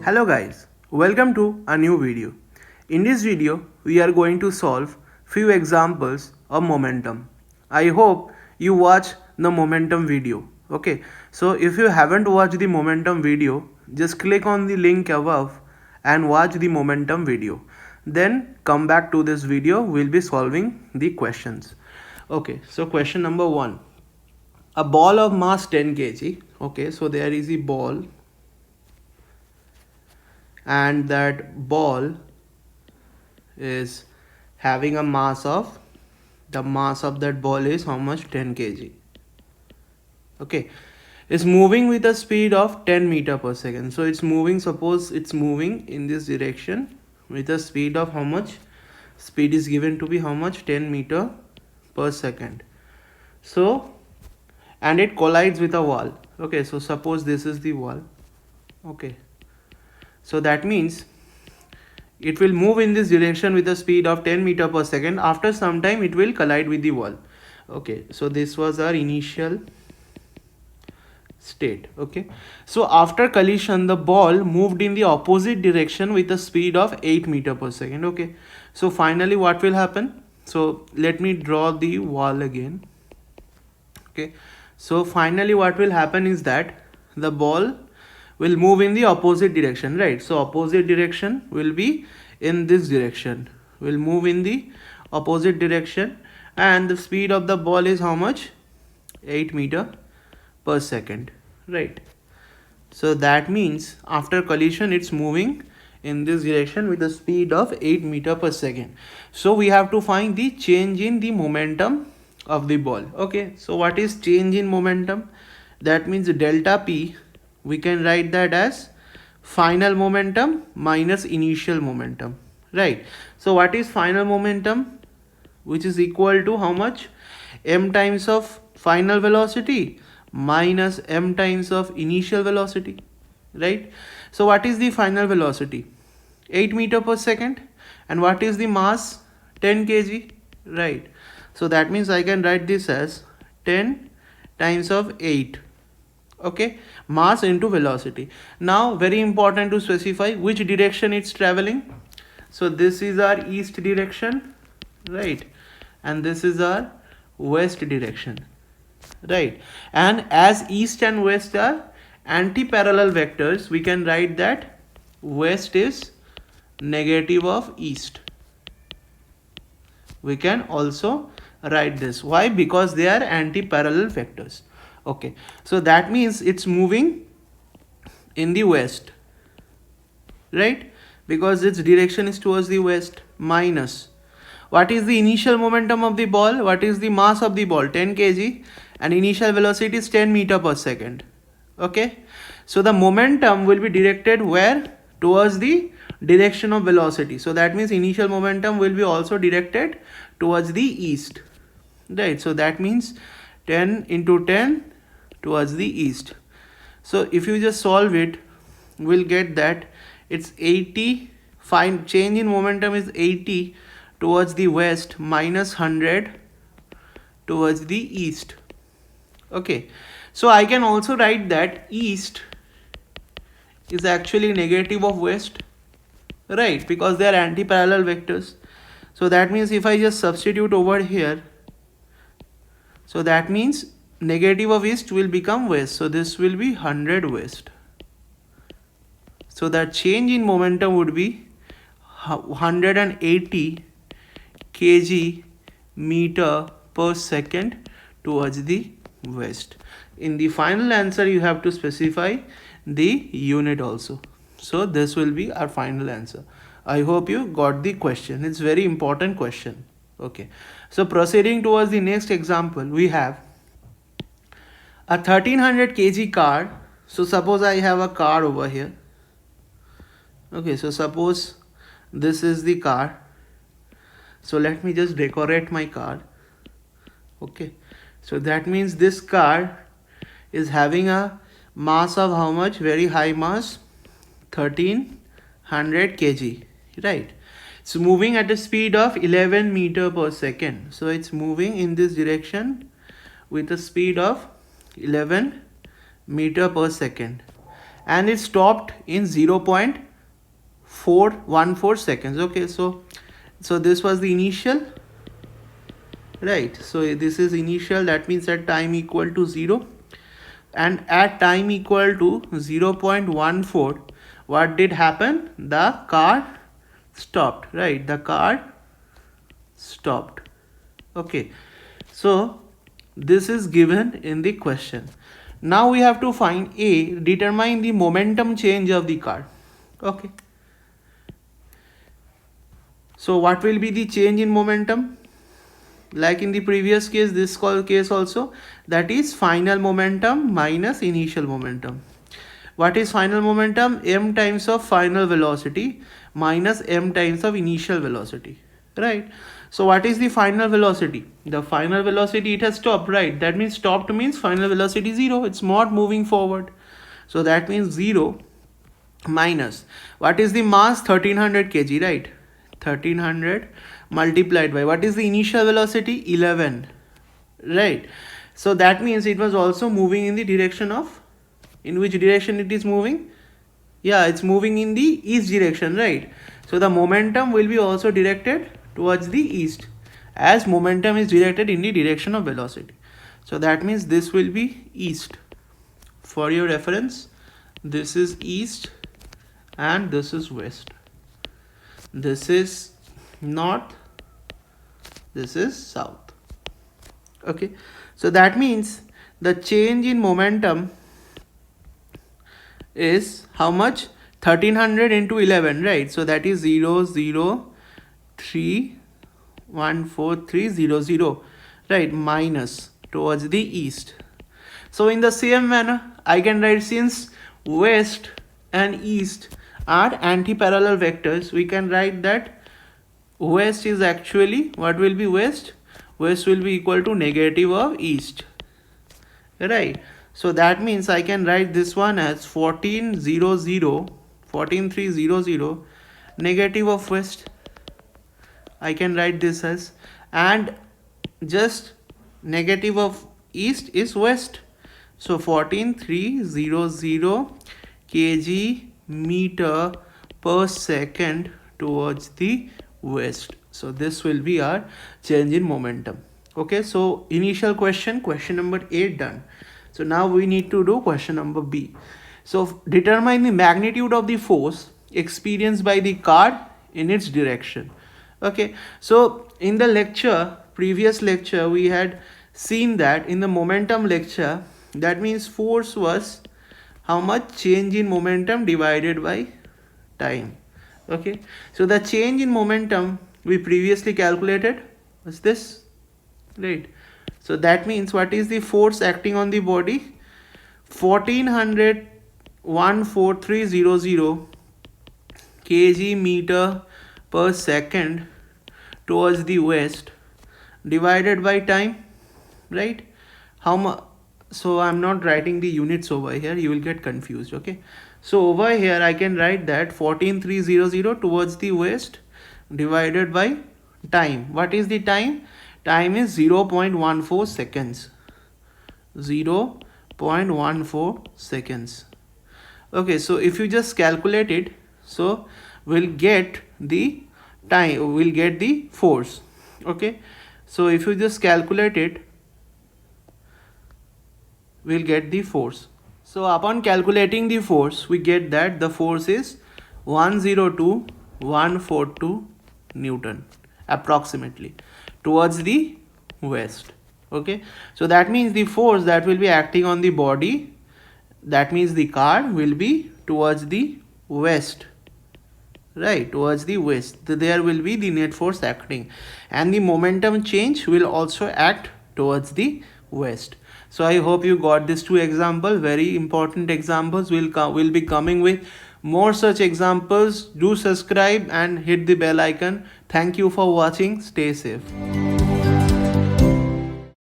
Hello guys, welcome to a new video. In this video, we are going to solve few examples of momentum. I hope you watch the momentum video. Okay, so if you haven't watched the momentum video, just click on the link above and watch the momentum video. Then come back to this video, we'll be solving the questions. Okay, so question number 1. A ball of mass 10 kg. Okay, so there is a ball and that ball is having a mass of that ball is how much? 10 kg. Okay, it's moving with a speed of 10 meter per second. So it's moving, suppose it's moving in this direction with a speed of how much? Speed is given to be how much? 10 meter per second. So, and it collides with a wall. Okay, so suppose this is the wall. Okay, so that means it will move in this direction with a speed of 10 meter per second. After some time it will collide with the wall. Okay, so this was our initial state. Okay, so after collision the ball moved in the opposite direction with a speed of 8 meter per second. Okay, so finally what will happen? So let me draw the wall again. Okay, so finally what will happen is that the ball will move in the opposite direction, right? So opposite direction will be in this direction, will move in the opposite direction, and the speed of the ball is how much? 8 meter per second, right? So that means after collision it's moving in this direction with a speed of 8 meter per second. So we have to find the change in the momentum of the ball. Okay, so what is change in momentum? That means delta P, we can write that as final momentum minus initial momentum, right? So what is final momentum? Which is equal to how much? M times of final velocity minus m times of initial velocity, right? So what is the final velocity? 8 meter per second. And what is the mass? 10 kg, right? So that means I can write this as 10 times of 8. Okay, mass into velocity. Now very important to specify which direction it's traveling. So this is our east direction, right? And this is our west direction, right? And as east and west are anti-parallel vectors, we can write that west is negative of east. We can also write this. Why? Because they are anti-parallel vectors. Okay, so that means it's moving in the west, right? Because its direction is towards the west. Minus, what is the initial momentum of the ball? What is the mass of the ball? 10 kg, and initial velocity is 10 meter per second. Okay, so the momentum will be directed where? Towards the direction of velocity. So that means initial momentum will be also directed towards the east, right? So that means 10 into 10 towards the east. So if you just solve it, we'll get that it's 80. Find change in momentum is 80 towards the west minus 100 towards the east. Okay, so I can also write that east is actually negative of west, right? Because they are anti-parallel vectors. So that means if I just substitute over here, so that means negative of east will become west. So this will be 100 west. So that change in momentum would be 180 kg meter per second towards the west. In the final answer you have to specify the unit also. So this will be our final answer. I hope you got the question. It's very important question. Okay, so proceeding towards the next example, we have a 1300 kg car. So suppose I have a car over here. Okay, so suppose this is the car. So let me just decorate my car. Okay, so that means this car is having a mass of how much? Very high mass, 1300 kg, right? It's moving at a speed of 11 meter per second. So it's moving in this direction with a speed of 11 meter per second. and it stopped in 0.414 seconds. Okay, so this was the initial, right? So this is initial, that means at time equal to 0, and at time equal to 0.14, what did happen? The car stopped, right? The car stopped. Okay, so this is given in the question. Now we have to find A, determine the momentum change of the car. Okay, so what will be the change in momentum? Like in the previous case, this case also, that is final momentum minus initial momentum. What is final momentum? M times of final velocity minus m times of initial velocity, right? So what is the final velocity? The final velocity, it has stopped, right? That means stopped means final velocity 0. It's not moving forward. So that means 0 minus, what is the mass? 1300 kg, right? 1300 multiplied by, what is the initial velocity? 11, right? So that means it was also moving in the direction of, in which direction it is moving? Yeah, it's moving in the east direction, right? So the momentum will be also directed towards the east, as momentum is directed in the direction of velocity. So that means this will be east. For your reference, this is east and this is west. This is north, this is south. Okay, so that means the change in momentum is how much? 1300 into 11, right? So that is 0 0 3 1 4 3 0 0, right? Minus towards the east. So in the same manner, I can write, since west and east are anti-parallel vectors, we can write that west is actually, what will be west? West will be equal to negative of east, right? So that means I can write this one as 14300 negative of west. I can write this as, and just negative of east is west. So 14300 kg meter per second towards the west. So this will be our change in momentum. Okay, so initial question number 8 done. So now we need to do question number B. So determine the magnitude of the force experienced by the car in its direction. Okay, so in the lecture, previous lecture, we had seen that in the momentum lecture, that means force was how much? Change in momentum divided by time. Okay, so the change in momentum we previously calculated was this, right? So that means what is the force acting on the body? 1400 14300 kg meter per second towards the west divided by time, right? How much? So I'm not writing the units over here, you will get confused. Okay, so over here I can write that 14300 towards the west divided by time. What is the time? Time is 0.14 seconds. 0.14 seconds. Okay, so if you just calculate it, so we'll get the time, we'll get the force. Okay, so if you just calculate it, we'll get the force. So upon calculating the force, we get that the force is 102.142 Newton approximately towards the west. Okay, so that means the force that will be acting on the body, that means the car, will be towards the west, right? Towards the west. There will be the net force acting, and the momentum change will also act towards the west. So I hope you got these two examples, very important examples. Will be coming with more such examples. Do subscribe and hit the bell icon. Thank you for watching. Stay safe.